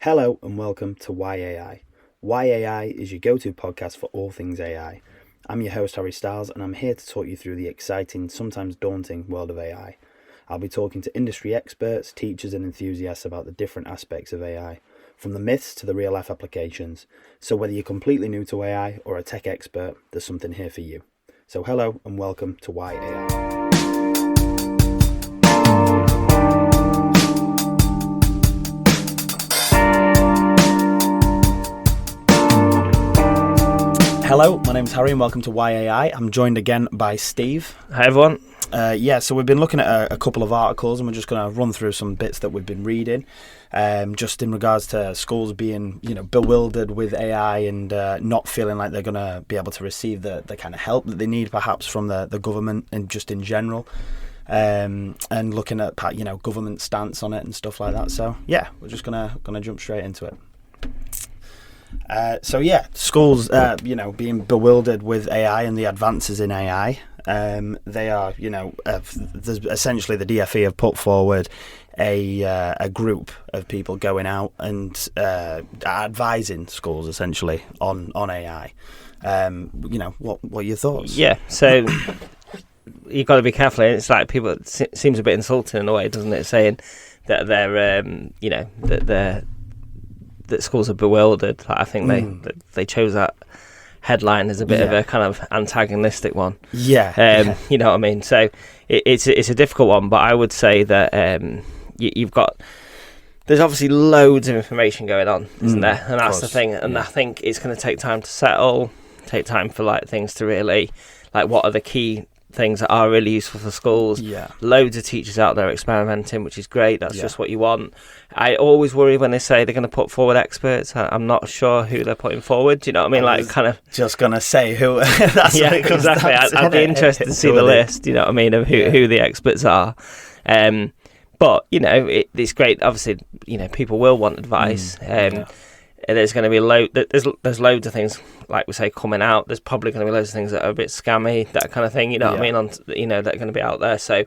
Hello and welcome to Why AI. Why AI is your go-to podcast for all things AI. I'm your host Harry Styles and I'm here to talk you through the exciting, sometimes daunting world of AI. I'll be talking to industry experts, teachers and enthusiasts about the different aspects of AI, from the myths to the real-life applications. So whether you're completely new to AI or a tech expert, there's something here for you. So hello and welcome to Why AI. Hello, my name's Harry and welcome to Why AI. I'm joined again by Steve. Hi everyone. So we've been looking at a couple of articles and we're just going to run through some bits that we've been reading, just in regards to schools being, bewildered with AI and not feeling like they're going to be able to receive the kind of help that they need, perhaps from the government and just in general, and looking at government stance on it and stuff like that. So yeah, we're just gonna jump straight into it. Schools, being bewildered with AI and the advances in AI. They are, essentially the DFE have put forward a group of people going out and advising schools essentially on AI. What are your thoughts? Yeah, so you've got to be careful. It's like people, it seems a bit insulting in a way, doesn't it? Saying that they're, that schools are bewildered. Like, I think they chose that headline as a bit of a kind of antagonistic one. Yeah. You know what I mean? So it's a difficult one, but I would say that there's obviously loads of information going on, isn't there? And that's the thing. And I think it's going to take time to settle, take time for things to really, what are the key things that are really useful for schools. Loads of teachers out there experimenting, which is great. That's just what you want. I always worry when they say they're going to put forward experts. I'm not sure who they're putting forward. Do you know what I mean? Just going to say who. That's what it comes exactly. down to, I'd be interested to see the list. You know what I mean, of who the experts are. But it's great. Obviously, people will want advice. There's going to be there's loads of things, like we say, coming out. There's probably going to be loads of things that are a bit scammy, that kind of thing. You know what I mean? That are going to be out there. So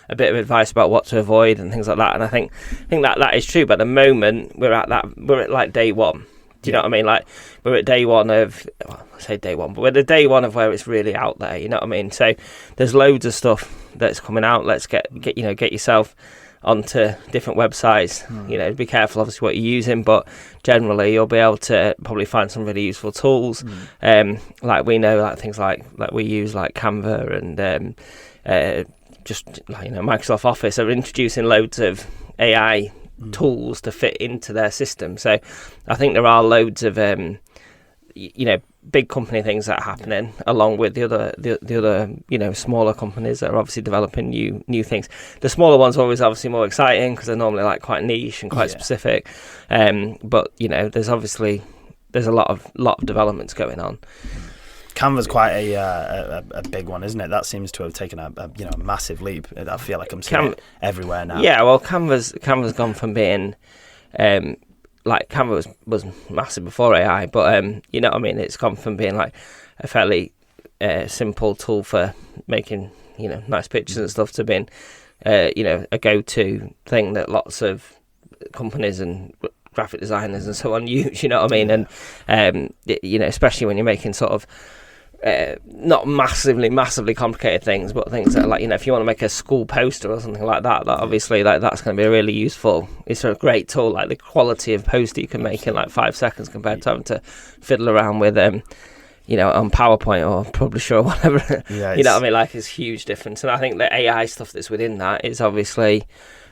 a bit of advice about what to avoid and things like that. And I think that is true. But at the moment, we're at day one. Do you know what I mean? We're at day one of, I say day one, but we're at day one of where it's really out there. You know what I mean? So there's loads of stuff that's coming out. Let's get yourself onto different websites. Be careful obviously what you're using, but generally you'll be able to probably find some really useful tools. We know things like we use Canva and Microsoft Office are introducing loads of AI tools to fit into their system. So I think there are loads of big company things that are happening, along with the other smaller companies that are obviously developing new things. The smaller ones are always obviously more exciting because they're normally quite niche and quite specific. But there's a lot of developments going on. Canva's quite a big one, isn't it? That seems to have taken a massive leap. I feel like I'm seeing it everywhere now. Yeah, well, Canva's gone from being Canva was massive before AI, but you know what I mean, it's gone from being a fairly simple tool for making nice pictures and stuff to being a go-to thing that lots of companies and graphic designers and so on use. You know what I mean? And especially when you're making sort of not massively complicated things, but things that are if you want to make a school poster or something like that, obviously that's going to be a really useful. It's a great tool. The quality of poster you can make in 5 seconds compared to having to fiddle around with on PowerPoint or Publisher or whatever. You know what I mean? It's a huge difference. And I think the AI stuff that's within that is obviously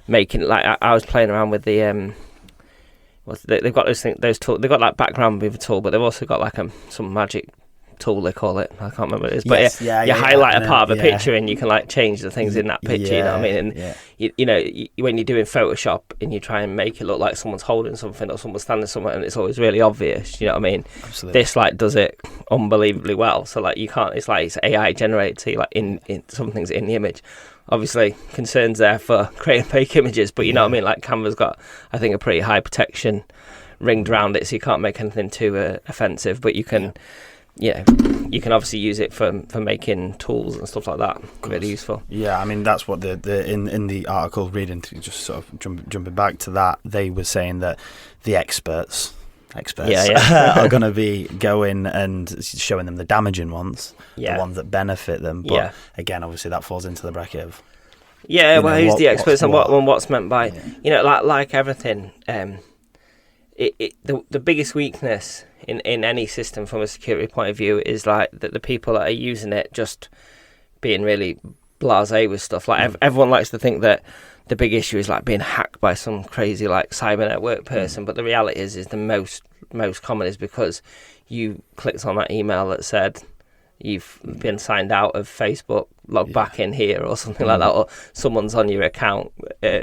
making I was playing around with the they've got those tools. They've got background mover tool, but they've also got some magic tool, they call it. I can't remember what it is, but you highlight a part of a picture and you can change the things in that picture. You know what I mean? And when you're doing Photoshop and you try and make it look like someone's holding something or someone's standing somewhere, and it's always really obvious. You know what I mean? Absolutely. This does it unbelievably well. So you can't. It's it's AI generated to you, in something's in the image. Obviously, concerns there for creating fake images, but you know what I mean. Canva's got, I think, a pretty high protection ringed around it, so you can't make anything too offensive, but you can. you can obviously use it for making tools and stuff like that. Really useful. Yeah, I mean that's what in the article reading, just sort of jumping back to that, they were saying that the experts are going to be going and showing them the damaging ones, the ones that benefit them. But again, obviously that falls into the bracket of who's the experts and what's meant by like everything. The biggest weakness in any system from a security point of view is like that the people that are using it just being really blasé with stuff. Like everyone likes to think that the big issue is like being hacked by some crazy like cyber network person, but the reality is the most common is because you clicked on that email that said you've been signed out of Facebook, log back in here or something like that, or someone's on your account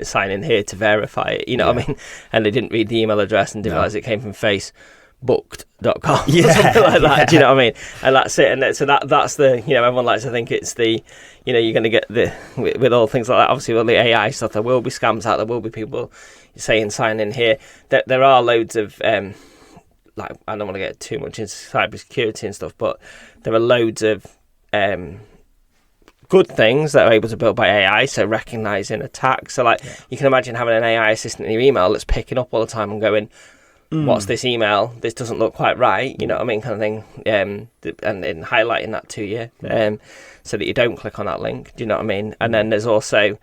sign in here to verify it, you know what I mean? And they didn't read the email address and didn't realise it came from facebooked.com or something like that, do you know what I mean? And that's it. And so that's the, everyone likes to think it's the, you're going to get with all things like that, obviously with the AI stuff, there will be scams out, there will be people saying sign in here. There are loads of, like, I don't want to get too much into cybersecurity and stuff, but there are loads of good things that are able to build by AI, so recognising attacks. So, like, you can imagine having an AI assistant in your email that's picking up all the time and going, what's this email? This doesn't look quite right, you know what I mean, kind of thing, and highlighting that to you, so that you don't click on that link, do you know what I mean? And then there's also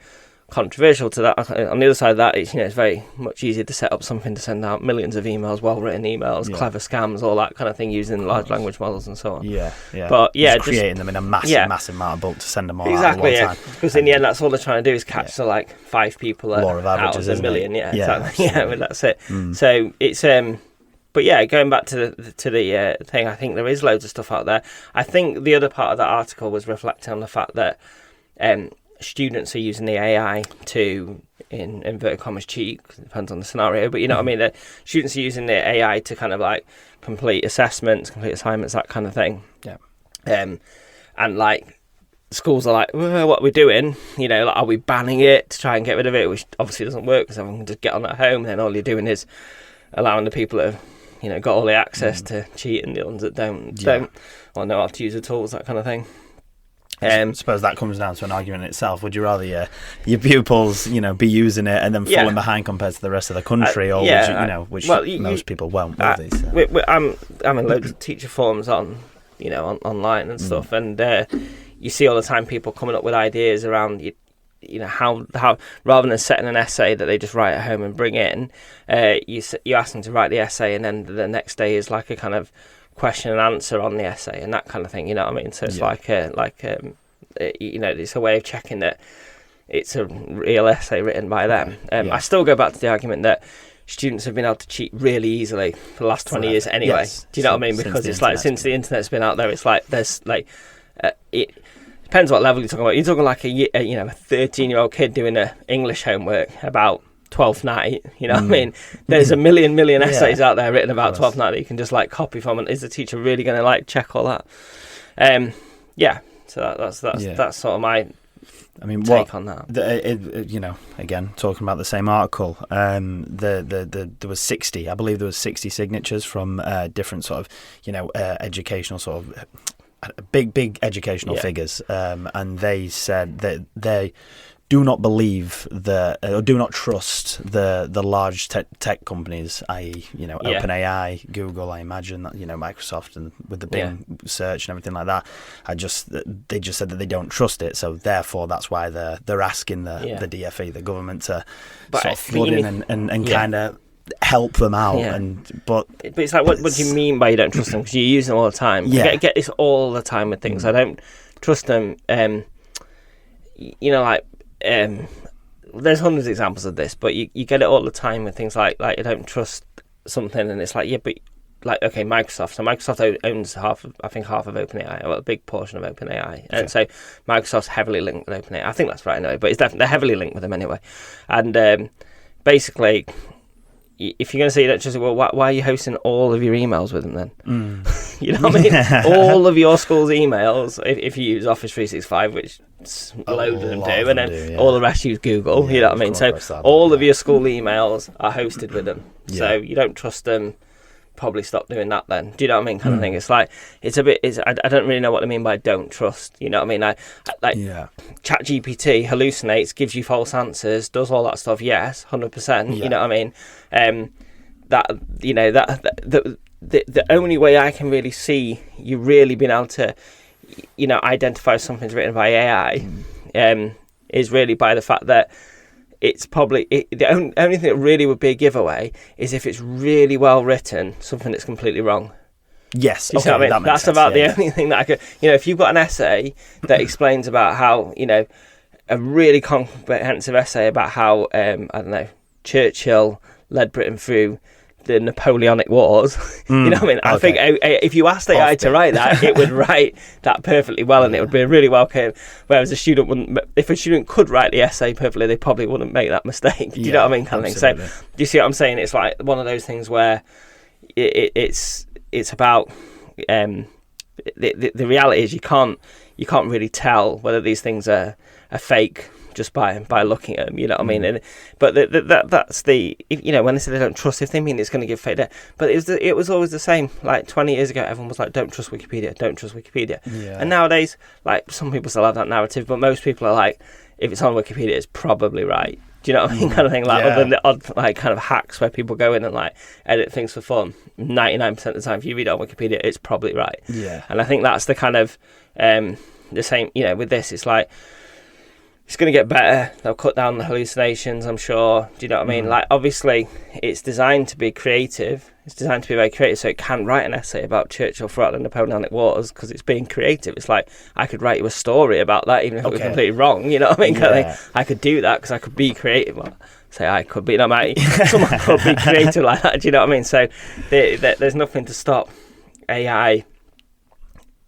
controversial to that. On the other side of that, it's very much easier to set up something to send out millions of emails, well-written emails, clever scams, all that kind of thing, using large language models and so on. But just creating them in a massive amount of bulk to send them all exactly, out at one time. Because in the end, that's all they're trying to do is catch like 5 people out of a million. Exactly. I mean, that's it. So it's but going back to the thing, I think there is loads of stuff out there. I think the other part of that article was reflecting on the fact that students are using the AI to, in inverted commas, cheat. Depends on the scenario, but you know what I mean. The students are using the AI to kind of like complete assessments, complete assignments, that kind of thing. And like schools are like, well, what are we doing? Like, are we banning it to try and get rid of it? Which obviously doesn't work because everyone can just get on at home. And then all you're doing is allowing the people that have, got all the access to cheat, and the ones that don't or know how to use the tools, that kind of thing. I suppose that comes down to an argument in itself. Would you rather your pupils, be using it and then falling behind compared to the rest of the country, or would you, which most people won't? I'm in loads of teacher forums on, online and stuff, and you see all the time people coming up with ideas around how rather than setting an essay that they just write at home and bring in, you ask them to write the essay, and then the next day is like a kind of question and answer on the essay and that kind of thing, you know what I mean? So it's it's a way of checking that it's a real essay written by them. I still go back to the argument that students have been able to cheat really easily for the last 20 years anyway. Do you know what I mean? Because it's like since the internet's been out there, it's like there's like it depends what level you're talking about. You're talking like a 13-year-old kid doing a English homework about Twelfth Night, you know what I mean? There's a million essays out there written about Twelfth Night that you can just like copy from, and is the teacher really going to like check all that? So that's sort of my take on that. Again, talking about the same article, there was 60, I believe there was 60 signatures from different sort of educational sort of big educational figures, and they said that they do not believe or do not trust the large tech companies, i.e., OpenAI, Google, I imagine, that, Microsoft, and with the Bing search and everything like that. They just said that they don't trust it, so therefore that's why they're asking the DFE, the government, to sort of flood in and kind of help them out. But it's like, what do you mean by you don't trust them? Because you use them all the time. I get this all the time with things. I don't trust them. There's hundreds of examples of this, but you get it all the time with things like you don't trust something, and it's like, but like, okay, Microsoft. So Microsoft owns half of OpenAI, or a big portion of OpenAI, and so Microsoft's heavily linked with OpenAI. I think that's right anyway, but they're heavily linked with them anyway. And basically, if you're going to say you don't trust it, well, why are you hosting all of your emails with them then? You know what I mean? All of your school's emails, if you use Office 365, which loads of them do, and then all the rest use Google, you know what I mean? So all of your school emails are hosted with them. So you don't trust them probably stop doing that then. Do you know what I mean? Kind of thing. It's like, I don't really know what I mean by don't trust. You know what I mean? ChatGPT hallucinates, gives you false answers, does all that stuff. Yes, 100%. You know what I mean? The only way I can really see you really being able to, identify something's written by AI, is really by the fact that it's probably the only thing that really would be a giveaway is if it's really well written, something that's completely wrong. Yes, you see what I mean? That's about the only thing that I could. If you've got an essay that explains about how, a really comprehensive essay about how Churchill led Britain through the Napoleonic Wars. You know what I mean? I think if you asked AI to write that, it would write that perfectly well, and it would be really well clear. Whereas a student wouldn't. If a student could write the essay perfectly, they probably wouldn't make that mistake. Do you know what I mean? Kind of thing. So, do you see what I'm saying? It's like one of those things where it's about the reality is you can't really tell whether these things are fake just by looking at them, you know what I mean? But that's the, when they say they don't trust, if they mean it's going to give fake data. But it was always the same. Like 20 years ago, everyone was like, don't trust Wikipedia, don't trust Wikipedia. Yeah. And nowadays, like, some people still have that narrative, but most people are like, if it's on Wikipedia, it's probably right. Do you know what I mean? Kind of thing. Like, other than the odd, like, kind of hacks where people go in and, like, edit things for fun, 99% of the time, if you read it on Wikipedia, it's probably right. Yeah. And I think that's the kind of, the same, with this, it's like, it's going to get better. They'll cut down the hallucinations, I'm sure. Do you know what I mean? Like, obviously, it's designed to be creative. It's designed to be very creative, so it can write an essay about Churchill throughout the Napoleonic Wars because it's being creative. It's like, I could write you a story about that, even if it was completely wrong. You know what I mean? Kind of thing. I could do that because I could be creative. Well, say I could be, someone could be creative like that. Do you know what I mean? So there's nothing to stop AI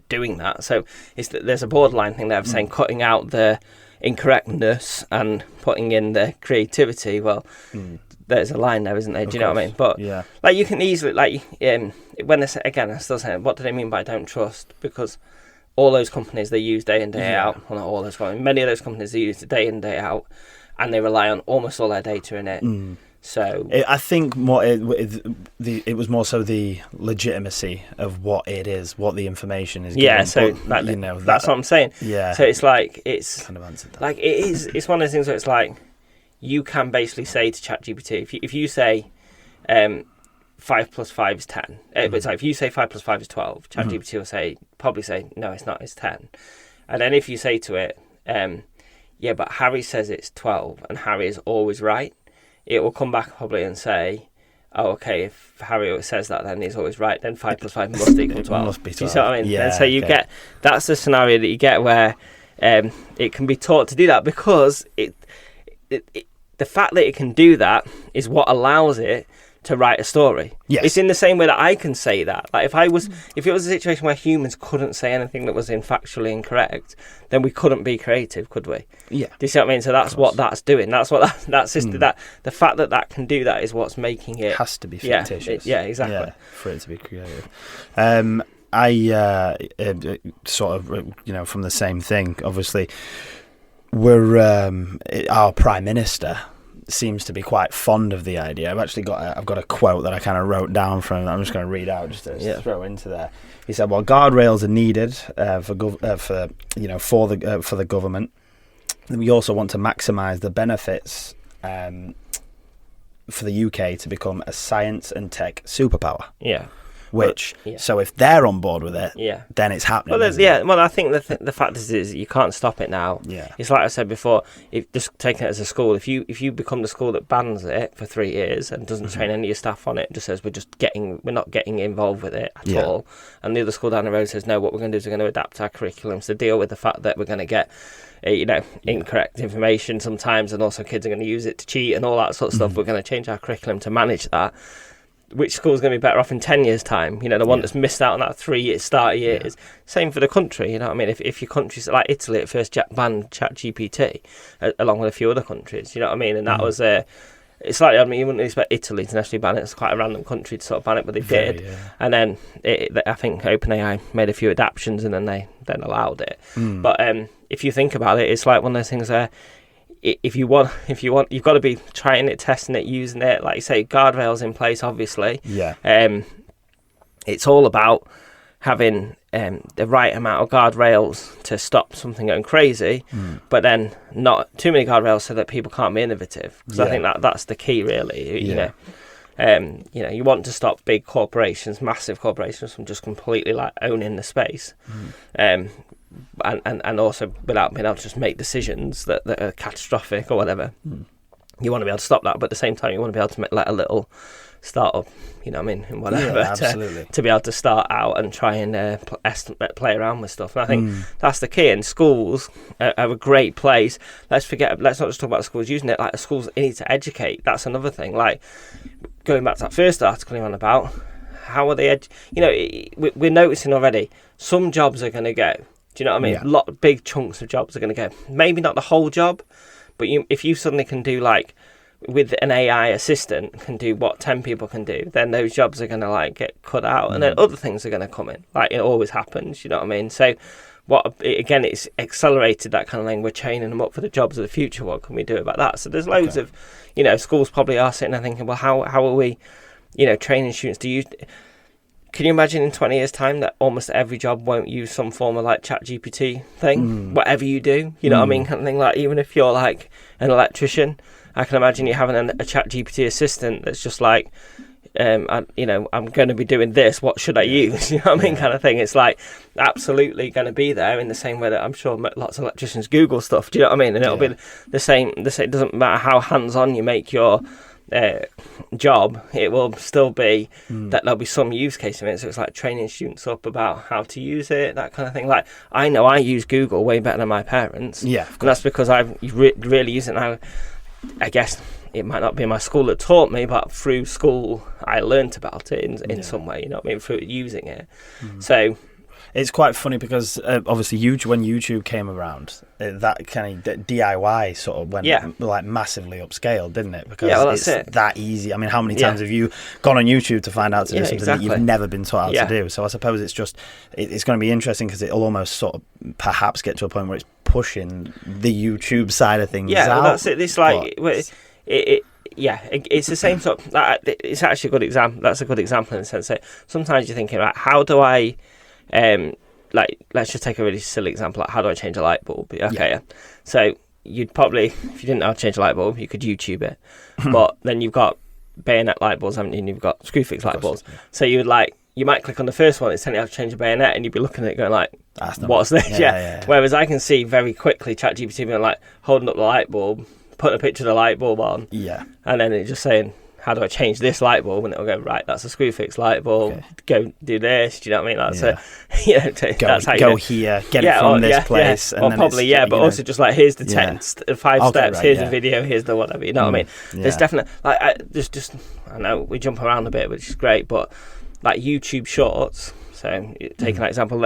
doing that. So there's a borderline thing there of saying cutting out the incorrectness and putting in the creativity. Well, there's a line there, isn't there? Do you know what I mean? But like, you can easily, like, when they say, again, I'm still saying, what do they mean by don't trust? Because all those companies they use day in day out, well, not all those companies, many of those companies they use day in day out, and they rely on almost all their data in it. So I think more it was more so the legitimacy of what it is, what the information is. Yeah, so but, that's what I'm saying. Yeah. So it's like, it's kind of answered that. Like, it's one of those things where it's like, you can basically say to ChatGPT, if you say 5 plus 5 is 10, but it's like, if you say 5 plus 5 is 12, ChatGPT will probably say no, it's not, it's 10. And then if you say to it, but Harry says it's 12, and Harry is always right, it will come back probably and say, oh, okay, if Harry always says that, then he's always right, then 5 plus 5 must equal 12. Must be 12. Do you see what I mean? Yeah, and so you get, that's the scenario that you get where it can be taught to do that, because the fact that it can do that is what allows it to write a story. Yes. It's in the same way that I can say that. Like, if it was a situation where humans couldn't say anything that was factually incorrect, then we couldn't be creative, could we? Yeah. Do you see what I mean? So that's what that's doing. That's what that's just that the fact that can do that is what's making it. Has to be fictitious. Yeah, exactly. Yeah, for it to be creative. I sort of from the same thing. Obviously, our Prime Minister seems to be quite fond of the idea. I've got a quote that I kind of wrote down from. I'm just going to read out just to throw into there. He said, "Well, guardrails are needed for the government. We also want to maximise the benefits for the UK to become a science and tech superpower." Yeah. So if they're on board with it, then it's happening. Well, I think the fact is you can't stop it now. Yeah. It's like I said before, just taking it as a school, if you become the school that bans it for 3 years and doesn't train any of your staff on it, just says we're not getting involved with it at all, and the other school down the road says no, what we're going to do is we're going to adapt our curriculums to deal with the fact that we're going to get incorrect information sometimes, and also kids are going to use it to cheat and all that sort of stuff. We're going to change our curriculum to manage that. Which school's going to be better off in 10 years' time? The one that's missed out on that 3 year start years. Same for the country, you know what I mean? If your country's like Italy at first banned ChatGPT, along with a few other countries, you know what I mean? And that was it's like, I mean, you wouldn't expect Italy to actually ban it. It's quite a random country to sort of ban it, but they did. Yeah. And then I think OpenAI made a few adaptations, and then they allowed it. But if you think about it, it's like one of those things where if you want, you've got to be trying it, testing it, using it. Like you say, guardrails in place, obviously. Yeah. it's all about having the right amount of guardrails to stop something going crazy, but then not too many guardrails so that people can't be innovative. Because I think that's the key, really. You know, you want to stop big corporations, massive corporations, from just completely like owning the space, and also without being able to just make decisions that are catastrophic or whatever. You want to be able to stop that, but at the same time, you want to be able to let a little startup, you know what I mean, and whatever, to be able to start out and try and play around with stuff. And I think that's the key. And schools are a great place. Let's not just talk about schools using it. Like, schools need to educate. That's another thing. Like, going back to that first article you're on about, how are they? We're noticing already some jobs are going to go. Do you know what I mean? Yeah. Big chunks of jobs are going to go. Maybe not the whole job, but if you suddenly can do, like, with an AI assistant can do what 10 people can do, then those jobs are going to like get cut out, and then other things are going to come in. Like, it always happens, you know what I mean? So again, it's accelerated that kind of thing. We're training them up for the jobs of the future. What can we do about that? So there's loads of, schools probably are sitting there thinking, well, how are we, training students to use. Can you imagine in 20 years' time that almost every job won't use some form of like ChatGPT thing? Whatever you do, you know what I mean? Kind of thing. Like, even if you're like an electrician, I can imagine you having a ChatGPT assistant that's just like, I'm going to be doing this. What should I use? You know what I mean? Kind of thing. It's like absolutely going to be there in the same way that I'm sure lots of electricians Google stuff. Do you know what I mean? And it'll be the same. It doesn't matter how hands-on you make your job, it will still be that there'll be some use case of it. So it's like training students up about how to use it, that kind of thing. Like, I know I use Google way better than my parents. Yeah, and that's because I've really used it now. I guess it might not be my school that taught me, but through school I learnt about it in some way, you know what I mean, through using it. So it's quite funny because obviously when YouTube came around, that kind of DIY sort of went like massively upscale, didn't it? Because it's that easy. I mean, how many times have you gone on YouTube to find out to do something that you've never been taught how to do? So I suppose it's just it's going to be interesting because it'll almost sort of perhaps get to a point where it's pushing the YouTube side of things out. Well, that's it. It's like it's the same sort of, it's actually a good example. That's a good example in the sense that sometimes you're thinking, right, how do I let's just take a really silly example, like, how do I change a light bulb? So you'd probably, if you didn't know how to change a light bulb, you could YouTube it. But then you've got bayonet light bulbs, haven't you? And you've got screw fix light bulbs. So you might click on the first one, it's telling you how to change a bayonet, and you'd be looking at it going like, what's this? Whereas I can see very quickly ChatGPT being like holding up the light bulb, putting a picture of the light bulb on, and then it's just saying, how do I change this light bulb? And it'll go, right, that's a screw fix light bulb. Okay. Go do this. Do you know what I mean? That's that's how you go here, get it from this place. And then probably, but also just like, here's the 5 steps, here's the video, here's the whatever. You know what I mean? There's definitely, like, I know we jump around a bit, which is great, but like YouTube Shorts, so taking that example,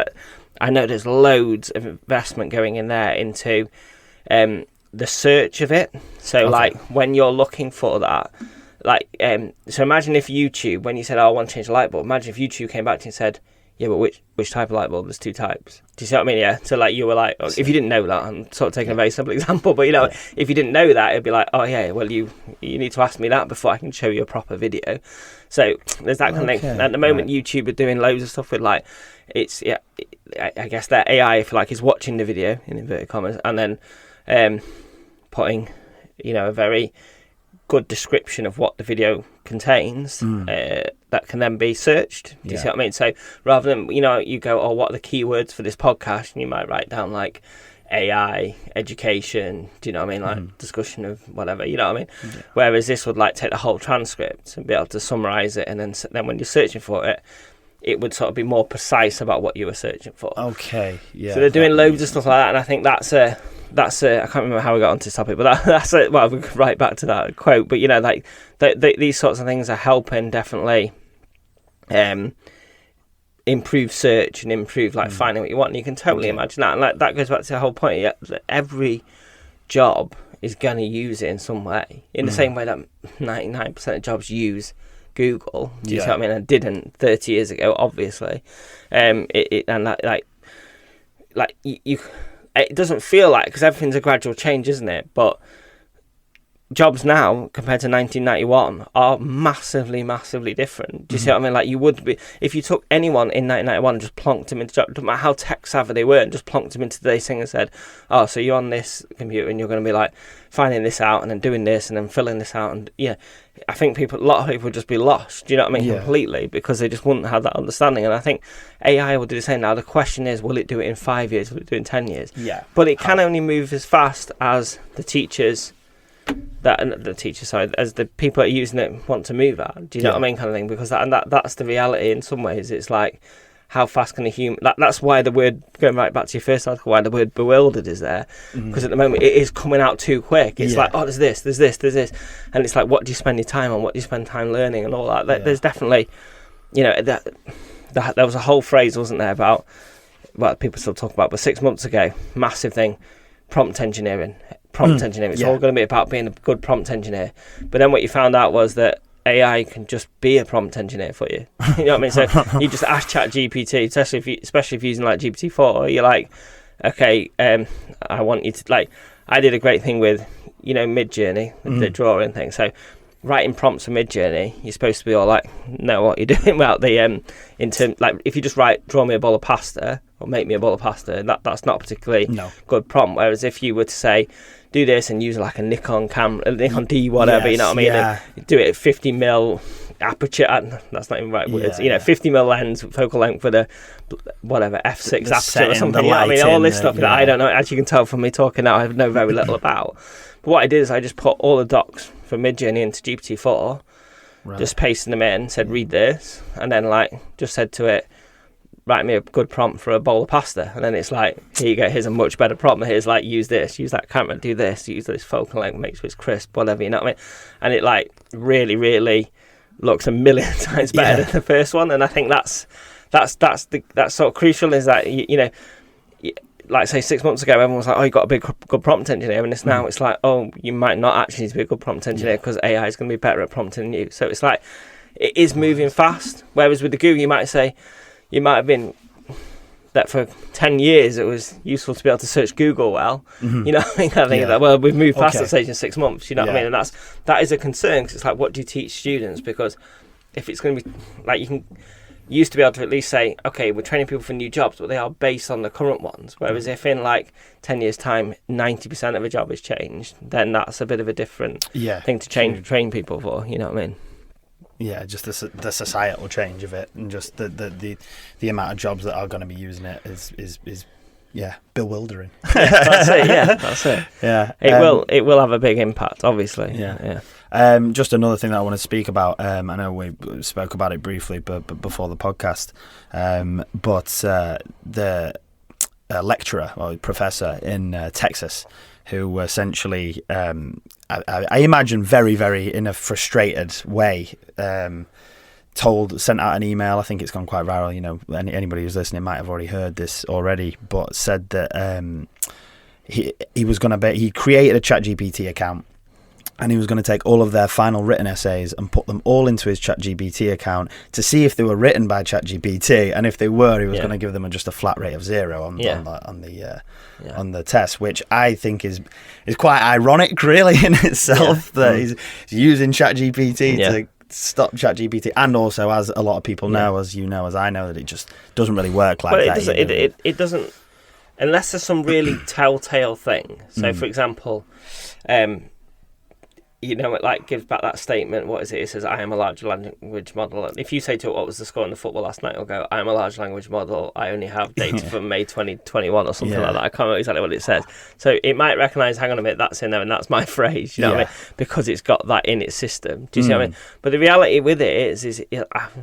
I know there's loads of investment going in there into the search of it. So like, when you're looking for that, like, so imagine if YouTube, when you said, I want to change the light bulb, imagine if YouTube came back to you and said, yeah, but which type of light bulb? There's 2 types. Do you see what I mean? Yeah. So like, you were like, if you didn't know that, I'm sort of taking a very simple example, but if you didn't know that, it'd be like, oh yeah, well, you need to ask me that before I can show you a proper video. So there's that kind of thing. At the moment, YouTube are doing loads of stuff with like, I guess that AI, if you like, is watching the video in inverted commas, and then putting, a very good description of what the video contains that can then be searched. Do you see what I mean? So rather than, you go, oh, what are the keywords for this podcast? And you might write down like AI, education, do you know what I mean? Like discussion of whatever, you know what I mean? Yeah. Whereas this would like take the whole transcript and be able to summarize it. And then when you're searching for it, it would sort of be more precise about what you were searching for. Okay, yeah. So they're doing loads of stuff like that. And I think that's I can't remember how we got onto this topic, but that's it. Well, we could write back to that quote, but like these sorts of things are helping definitely improve search and improve like finding what you want. And you can totally imagine that, and like that goes back to the whole point. That every job is going to use it in some way, in the same way that 99% of jobs use Google. Do you see what I mean? And didn't 30 years ago, obviously. It doesn't feel like, because everything's a gradual change, isn't it? But jobs now compared to 1991 are massively, massively different. Do you see what I mean? Like, you would be, if you took anyone in 1991 and just plonked them into job, no matter how tech savvy they were, and just plonked them into today's thing and said, oh, so you're on this computer and you're going to be like finding this out and then doing this and then filling this out, and I think a lot of people would just be lost. Do you know what I mean? Completely, because they just wouldn't have that understanding. And I think AI will do the same now. The question is, will it do it in 5 years? Will it do it in 10 years? Yeah. But it can only move as fast as the teachers as the people that are using it want to move at. Do you know what I mean, kind of thing? Because that's the reality in some ways. It's like, how fast can a human... That's why the word, going right back to your first article, why the word bewildered is there. Because at the moment, it is coming out too quick. It's like, oh, there's this. And it's like, what do you spend your time on? What do you spend time learning and all that? There's definitely, there was a whole phrase, wasn't there, about people still talk about, but 6 months ago, massive thing, prompt engineering. It's all going to be about being a good prompt engineer. But then what you found out was that AI can just be a prompt engineer for you. You know what I mean? So you just ask ChatGPT, especially if you're using like GPT-4, you're like, okay, I want you to, like, I did a great thing with, Mid-Journey, the drawing thing. So writing prompts for Mid-Journey, you're supposed to be all like, know what you're doing about the, like, if you just draw me a bowl of pasta, or make me a bowl of pasta, that's not a particularly good prompt. Whereas if you were to say, do this and use like a Nikon camera, a Nikon D, whatever, you know what I mean? And do it at 50mm aperture, that's not even right words, 50mm lens, focal length with a, whatever, f6 aperture or something, you know what I mean? All this stuff that I don't know, as you can tell from me talking now, I know very little about. But what I did is I just put all the docs from Mid-Journey into GPT-4, just pasted them in, said, read this, and then like, just said to it, write me a good prompt for a bowl of pasta, and then it's like, here you go, here's a much better prompt, here's like, use this, use that camera, do this, use this focal length, make sure it's crisp, whatever, you know what I mean? And it like really, really looks a million times better than the first one. And I think that's sort of crucial, is that like say 6 months ago everyone was like, oh, you got a good prompt engineer, and now it's like, oh, you might not actually need to be a good prompt engineer because AI is going to be better at prompting than you. So it's like, it is moving fast, whereas with the Google you might say, you might have been that for 10 years it was useful to be able to search Google well. You know what I mean? I think that, well, we've moved past that stage in 6 months, you know what I mean? And that is a concern, because it's like, what do you teach students? Because if it's going to be, like, you used to be able to at least say, okay, we're training people for new jobs, but they are based on the current ones. Whereas if in like 10 years time 90% of a job has changed, then that's a bit of a different thing to train people for, you know what I mean? Yeah, just the societal change of it, and just the amount of jobs that are going to be using it is bewildering. That's it. Yeah, that's it. Yeah, it will have a big impact, obviously. Yeah. Just another thing that I want to speak about. I know we spoke about it briefly, but before the podcast. But the lecturer or professor in Texas, who essentially, I imagine very, very in a frustrated way, sent out an email. I think it's gone quite viral. Anybody who's listening might have already heard this already, but said that he created a ChatGPT account, and he was going to take all of their final written essays and put them all into his ChatGPT account to see if they were written by ChatGPT, and if they were, he was going to give them just a flat rate of 0 on the test, which I think is quite ironic, really, in itself, that he's using ChatGPT to stop ChatGPT, and also, as a lot of people know, as you know, as I know, that it just doesn't really work like that. It doesn't, unless there's some really telltale thing. So, for example, it like gives back that statement. What is it? It says, I am a large language model. And if you say to it, what was the score in the football last night, it'll go, I am a large language model. I only have data from May 2021 or something like that. I can't remember exactly what it says. So it might recognise, hang on a minute, that's in there and that's my phrase, you know what I mean? Because it's got that in its system. Do you see what I mean? But the reality with it is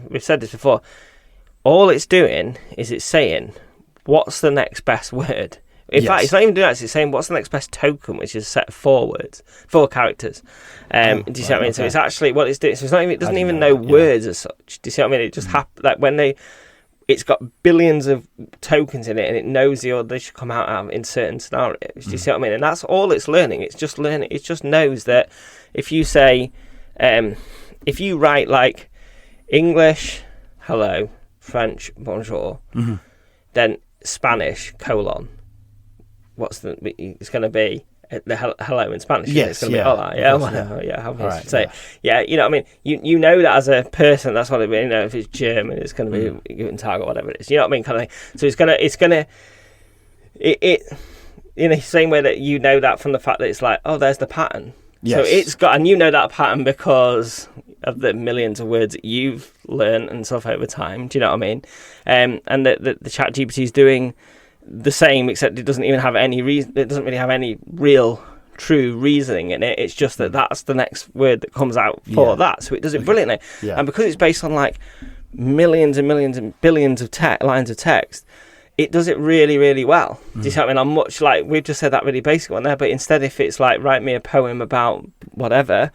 we've said this before, all it's doing is it's saying, what's the next best word? In fact, it's not even doing that. It's saying, what's the next best token, which is a set of 4 characters. Do you see what I mean? So it's actually what it's doing. So it's not even, it doesn't even know words as such. Do you see what I mean? It just like when it's got billions of tokens in it, and it knows the order they should come out in certain scenarios. Do you see what I mean? And that's all it's learning. It's just learning. It just knows that if you say, if you write like English, hello, French, bonjour, then Spanish, : it's going to be the hello in Spanish. Yes, it's going to yeah, be hola. Yeah, course, well, yeah. How can you Right, say? yeah. Yeah, you know what I mean. You know that as a person, that's what it means. You know, if it's German, it's going to be Guten Tag or whatever it is. You know what I mean, kind of thing. So it in the same way that you know that from the fact that it's like, oh, there's the pattern. Yes. So it's got, and you know that pattern because of the millions of words that you've learned and stuff over time. Do you know what I mean? And the ChatGPT is doing the same, except it doesn't even have any reason. It doesn't really have any real, true reasoning in it. It's just that that's the next word that comes out for that. So it does it brilliantly. Yeah. And because it's based on like millions and millions and billions of lines of text, it does it really, really well. Do you see what I mean? I'm much like, we've just said that really basic one there, but instead if it's like, write me a poem about whatever,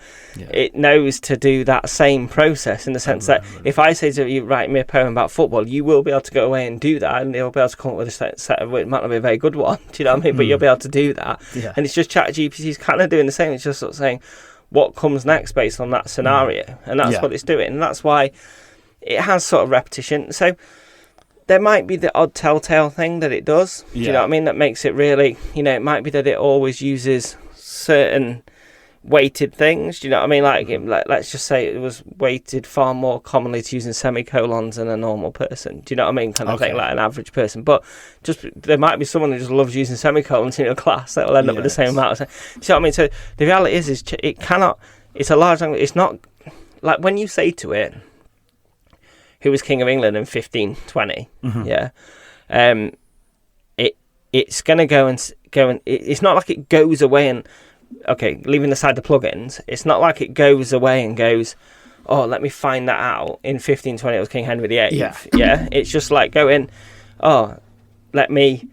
it knows to do that same process in the sense that if I say to you, write me a poem about football, you will be able to go away and do that, and you'll be able to come up with a set of, it might not be a very good one, do you know what I mean? But you'll be able to do that. Yeah. And it's just ChatGPT's kind of doing the same. It's just sort of saying what comes next based on that scenario. And that's what it's doing. And that's why it has sort of repetition. So there might be the odd telltale thing that it does. Do you know what I mean? That makes it really, you know, it might be that it always uses certain weighted things. Do you know what I mean? Like, let's just say it was weighted far more commonly to using semicolons than a normal person. Do you know what I mean? Kind of thing, like an average person. But just there might be someone who just loves using semicolons in your class that will end up with the same amount. Do you know what I mean? So the reality is it cannot. It's a large language. It's not like when you say to it, who was King of England in 1520? It's going to go and it's not like it goes away and leaving aside the plugins, it's not like it goes away and goes, oh, let me find that out. In 1520 it was King Henry VIII. It's just like going, oh, let me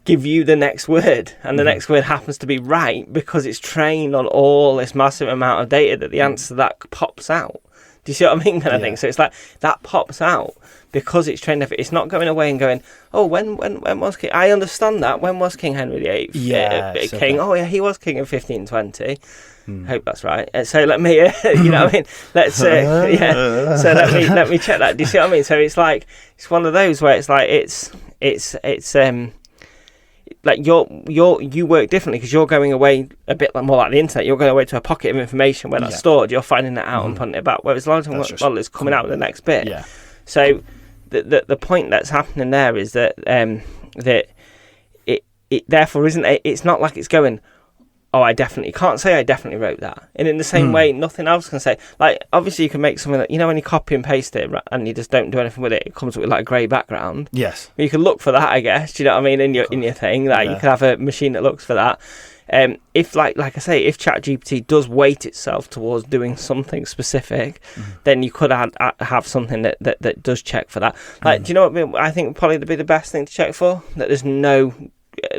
give you the next word, and the next word happens to be right because it's trained on all this massive amount of data that the answer to that pops out. Do you see what I mean, kind of thing? So it's like that pops out because it's trained. It's not going away and going, oh, when was King? I understand that. When was King Henry VIII? King. Oh yeah, he was king in 1520. Hope that's right. So let me, you know what I mean? Let's, So let me check that. Do you see what I mean? So it's like it's one of those where it's like it's like you work differently because you're going away a bit more like the internet. You're going away to a pocket of information where that's stored. You're finding it out and putting it back. Whereas a lot of times, it's coming out with the next bit. Yeah. So the point that's happening there is that that it therefore isn't. It's not like it's going, oh, I can't say I definitely wrote that. And in the same way, nothing else can say. Like, obviously, you can make something that, you know, when you copy and paste it and you just don't do anything with it, it comes with like a grey background. Yes. You can look for that, I guess. Do you know what I mean? In your thing, like you could have a machine that looks for that. If like I say, if ChatGPT does weight itself towards doing something specific, then you could have something that does check for that. Like, do you know what I think probably would be the best thing to check for? That there's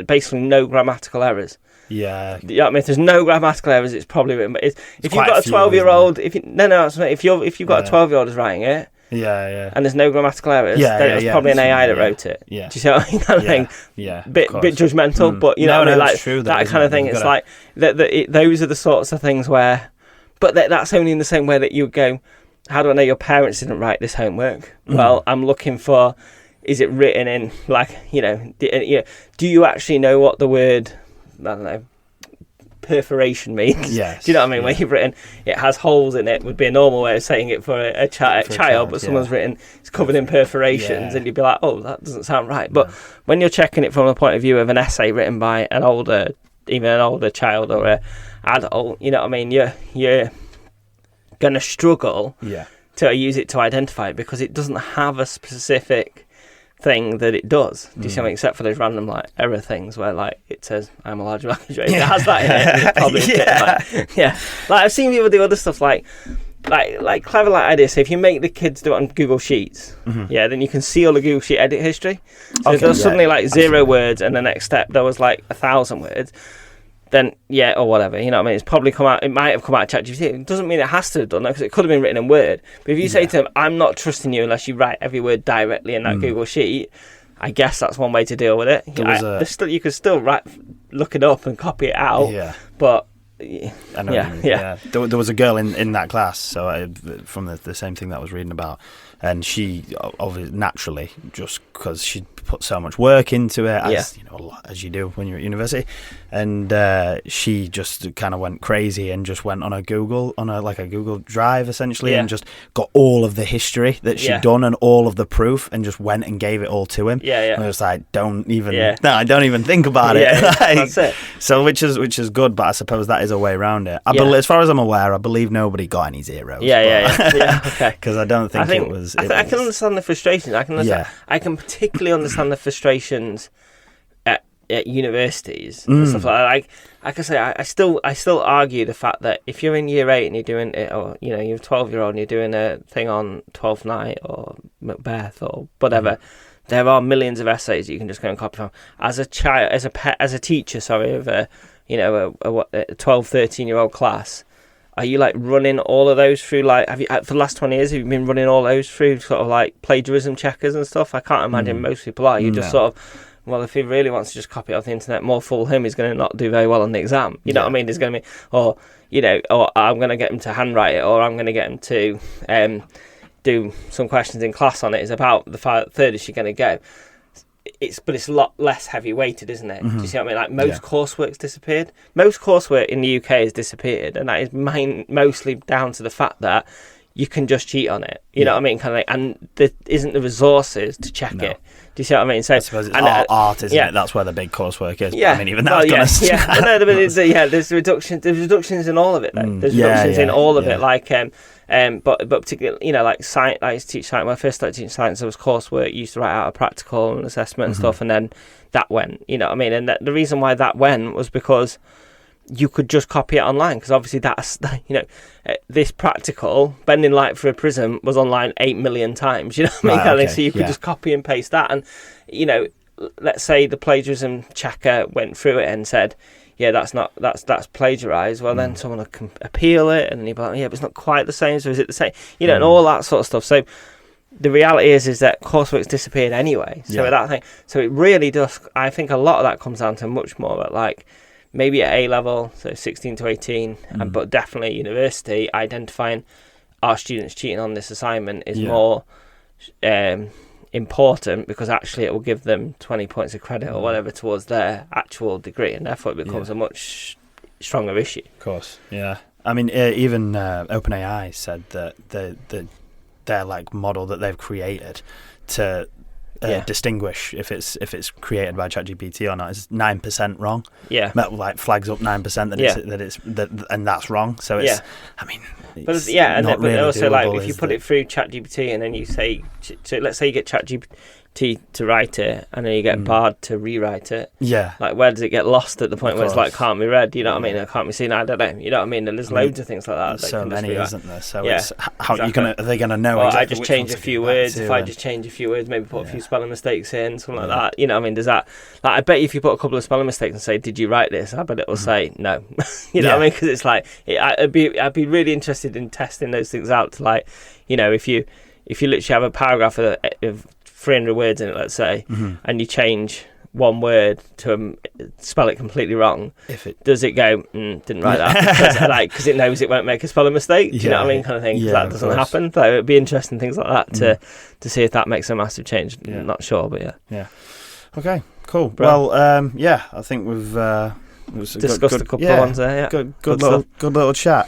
basically no grammatical errors. Yeah. You know what I mean? If there's no grammatical errors, it's probably written. If you've got a 12-year-old, if you've got a 12-year-old who's writing it, and there's no grammatical errors, then it was probably an AI that wrote it. Do you see what I mean? Kind of thing. Bit judgmental, but you know what I mean? Like true, that kind of thing. It's like those are the sorts of things where, but that's only in the same way that you go, how do I know your parents didn't write this homework? Well, I'm looking for, is it written in like, do you actually know what the word, I don't know, perforation means? Yes. Do you know what I mean? Where you've written it has holes in it would be a normal way of saying it for a child, but someone's written it's covered in perforations, and you'd be like, oh, that doesn't sound right. But when you're checking it from the point of view of an essay written by an older child or a adult, you know what I mean? You're gonna struggle to use it to identify it because it doesn't have a specific thing that it does. Do you see something except for those random like error things where like it says I'm a large language rate. It has that in it. It's probably like I've seen people do other stuff like clever like ideas. So if you make the kids do it on Google Sheets, then you can see all the Google Sheet edit history. So if there's suddenly like 0 words and the next step there was like 1,000 words, then or whatever, you know what I mean? It's probably come out. It might have come out of ChatGPT. It doesn't mean it has to have done that because it could have been written in Word. But if you say to them, "I'm not trusting you unless you write every word directly in that Google Sheet," I guess that's one way to deal with it. You could still look it up and copy it out. Yeah. But I know. There was a girl in that class, so from the same thing that I was reading about. And she obviously naturally, just because she put so much work into it, as you know, as you do when you're at university, and she just kind of went crazy and just went on a Google Drive essentially, and just got all of the history that she'd done and all of the proof, and just went and gave it all to him. And I was like, don't even think about it. That's it. So which is good, but I suppose that is a way around it. As far as I'm aware, I believe nobody got any zeros. Okay. Because I don't think it was. I can understand the frustrations. I can particularly understand the frustrations at universities and stuff like that. Like I say, I still argue the fact that if you're in year 8 and you're doing it, or you're a 12-year-old and you're doing a thing on Twelfth Night or Macbeth or whatever, there are millions of essays that you can just go and copy from. As a child, as a teacher, of a 12, 13-year-old class, are you like running all of those through, like, have you for the last 20 years have you been running all those through sort of like plagiarism checkers and stuff? I can't imagine most people are. You just sort of, well, if he really wants to just copy it off the internet, more fool him, he's going to not do very well on the exam. You know what I mean? There's going to be, or I'm going to get him to handwrite it, or I'm going to get him to do some questions in class on it. Is about the furthest you're going to go. But it's a lot less heavy weighted, isn't it? Do you see what I mean? Like most coursework's disappeared. Most coursework in the UK has disappeared, and that is mostly down to the fact that you can just cheat on it. You know what I mean? Kind of like, and there isn't the resources to check it. Do you see what I mean? So I suppose it's art, isn't it? That's where the big coursework is. Yeah. I mean, even that's there's reductions in all of it. Though. There's reductions in all of it. Like but particularly, like science. I used to teach science. When I first started teaching science, there was coursework. You used to write out a practical and assessment and stuff, and then that went. You know what I mean? And the reason why that went was because you could just copy it online, because obviously that's, this practical, bending light for a prism, was online 8 million times. You know what I mean? So you could just copy and paste that, and let's say the plagiarism checker went through it and said, that's plagiarized. Well, then someone will appeal it, and you'll be like, but it's not quite the same. So is it the same? And all that sort of stuff. So the reality is that coursework's disappeared anyway. So that thing. So it really does. I think a lot of that comes down to much more at like maybe at A level, so 16 to 18, but definitely university. Identifying our students cheating on this assignment is more important, because actually it will give them 20 points of credit or whatever towards their actual degree, and therefore it becomes a much stronger issue. Of course, yeah. I mean, even OpenAI said that their like model that they've created to distinguish if it's created by ChatGPT or not is 9% wrong. That like flags up 9% and that's wrong. So it's I mean, it's but really also doable, like if you put it through ChatGPT and then you say, so let's say you get ChatGPT to write it, and then you get Bard to rewrite it. Like, where does it get lost at the point where it's like can't be read? You know what I mean? It can't be seen. I don't know. You know what I mean? And there's loads of things like that. There's so many, isn't there? So it's how are they gonna know? Or exactly I just change a few words. If I just change a few words, maybe put a few spelling mistakes in, something like that. You know what I mean? Does that? Like, I bet you if you put a couple of spelling mistakes and say, "Did you write this?" I bet it will say no. You know what I mean? Because it's like I'd be really interested in testing those things out. To like, if you literally have a paragraph of 300 words in it, let's say, and you change one word to spell it completely wrong, does it go, didn't write that? Because it knows it won't make a spelling mistake. Do you know what I mean? Kind of thing. That doesn't happen. So it'd be interesting, things like that, to see if that makes a massive change. I'm not sure, but yeah. Okay, cool. Bro. Well, I think we've discussed a couple of ones there. Good little chat.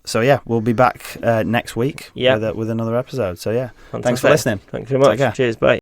So we'll be back next week with another episode. So Fantastic. Thanks for listening. Thanks very much. Cheers, bye.